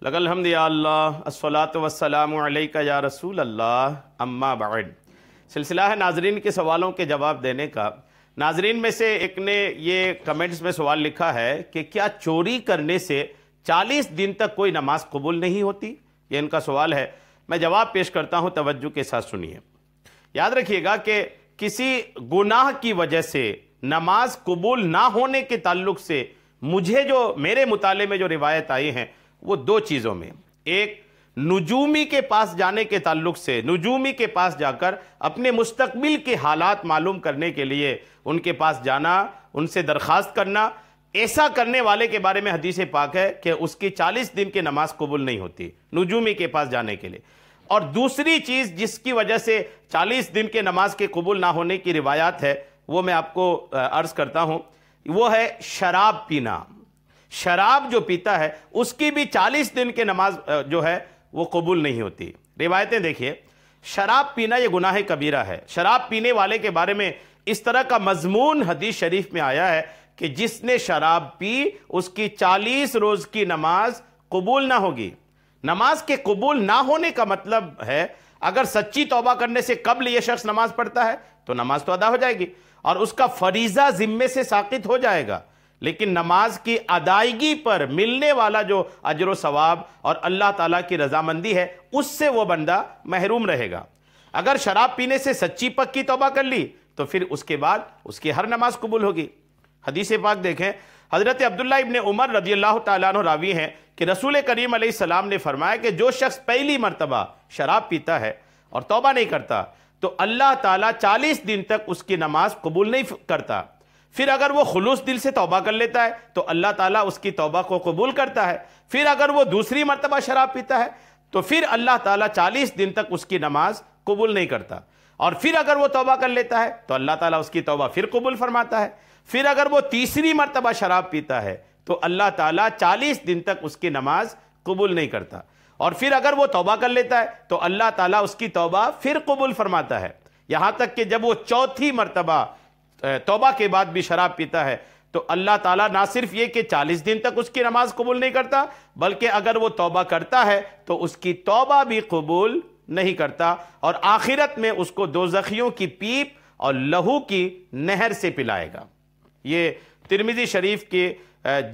لک الحمد یا اللہ الصلاۃ والسلام علیک یا رسول اللہ اما بعد۔ سلسلہ ہے ناظرین کے سوالوں کے جواب دینے کا۔ ناظرین میں سے ایک نے یہ کمنٹس میں سوال لکھا ہے کہ کیا چوری کرنے سے 40 دن تک کوئی نماز قبول نہیں ہوتی؟ یہ ان کا سوال ہے، میں جواب پیش کرتا ہوں، توجہ کے ساتھ سنیے۔ یاد رکھیے گا کہ کسی گناہ کی وجہ سے نماز قبول نہ ہونے کے تعلق سے مجھے جو میرے مطالعے میں جو روایت آئی ہیں وہ دو چیزوں میں، ایک نجومی کے پاس جانے کے تعلق سے، نجومی کے پاس جا کر اپنے مستقبل کے حالات معلوم کرنے کے لیے ان کے پاس جانا، ان سے درخواست کرنا، ایسا کرنے والے کے بارے میں حدیث پاک ہے کہ اس کی 40 دن کی نماز قبول نہیں ہوتی نجومی کے پاس جانے کے لیے۔ اور دوسری چیز جس کی وجہ سے 40 دن کے نماز کے قبول نہ ہونے کی روایات ہے وہ میں آپ کو عرض کرتا ہوں، وہ ہے شراب پینا۔ شراب جو پیتا ہے اس کی بھی 40 دن کے نماز جو ہے وہ قبول نہیں ہوتی۔ روایتیں دیکھیے، شراب پینا یہ گناہ کبیرہ ہے۔ شراب پینے والے کے بارے میں اس طرح کا مضمون حدیث شریف میں آیا ہے کہ جس نے شراب پی اس کی 40 روز کی نماز قبول نہ ہوگی۔ نماز کے قبول نہ ہونے کا مطلب ہے اگر سچی توبہ کرنے سے قبل یہ شخص نماز پڑھتا ہے تو نماز تو ادا ہو جائے گی اور اس کا فریضہ ذمے سے ساقط ہو جائے گا، لیکن نماز کی ادائیگی پر ملنے والا جو اجر و ثواب اور اللہ تعالیٰ کی رضامندی ہے اس سے وہ بندہ محروم رہے گا۔ اگر شراب پینے سے سچی پکی توبہ کر لی تو پھر اس کے بعد اس کی ہر نماز قبول ہوگی۔ حدیث پاک دیکھیں، حضرت عبداللہ ابن عمر رضی اللہ تعالیٰ عنہ راوی ہیں کہ رسول کریم علیہ السلام نے فرمایا کہ جو شخص پہلی مرتبہ شراب پیتا ہے اور توبہ نہیں کرتا تو اللہ تعالیٰ 40 دن تک اس کی نماز قبول نہیں کرتا۔ پھر اگر وہ خلوص دل سے توبہ کر لیتا ہے تو اللہ تعالیٰ اس کی توبہ کو قبول کرتا ہے۔ پھر اگر وہ دوسری مرتبہ شراب پیتا ہے تو پھر اللہ تعالیٰ 40 دن تک اس کی نماز قبول نہیں کرتا، اور پھر اگر وہ توبہ کر لیتا ہے تو اللہ تعالیٰ اس کی توبہ پھر قبول فرماتا ہے۔ پھر اگر وہ تیسری مرتبہ شراب پیتا ہے تو اللہ تعالیٰ 40 دن تک اس کی نماز قبول نہیں کرتا، اور پھر اگر وہ توبہ کر لیتا ہے تو اللہ تعالیٰ اس کی توبہ پھر قبول فرماتا ہے، یہاں تک کہ جب وہ چوتھی مرتبہ توبہ کے بعد بھی شراب پیتا ہے تو اللہ تعالیٰ نہ صرف یہ کہ 40 دن تک اس کی نماز قبول نہیں کرتا، بلکہ اگر وہ توبہ کرتا ہے تو اس کی توبہ بھی قبول نہیں کرتا، اور آخرت میں اس کو دوزخیوں کی پیپ اور لہو کی نہر سے پلائے گا۔ یہ ترمذی شریف کے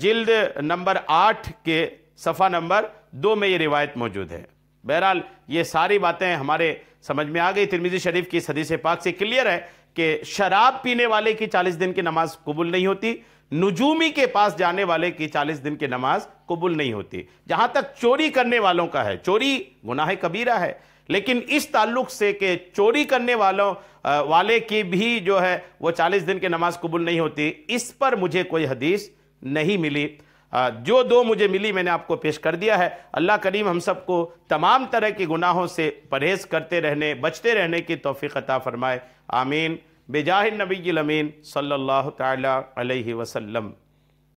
جلد نمبر 8 کے صفحہ نمبر 2 میں یہ روایت موجود ہے۔ بہرحال یہ ساری باتیں ہمارے سمجھ میں آ گئی۔ ترمذی شریف کی حدیث پاک سے کلیئر ہے کہ شراب پینے والے کی 40 دن کی نماز قبول نہیں ہوتی، نجومی کے پاس جانے والے کی 40 دن کی نماز قبول نہیں ہوتی۔ جہاں تک چوری کرنے والوں کا ہے، چوری گناہ کبیرہ ہے، لیکن اس تعلق سے کہ چوری کرنے والے کی بھی جو ہے وہ 40 دن کی نماز قبول نہیں ہوتی، اس پر مجھے کوئی حدیث نہیں ملی۔ جو دو مجھے ملی میں نے آپ کو پیش کر دیا ہے۔ اللہ کریم ہم سب کو تمام طرح کے گناہوں سے پرہیز کرتے رہنے، بچتے رہنے کی توفیق عطا فرمائے، آمین، بجاہ النبی الامین صلی اللہ تعالی علیہ وسلم۔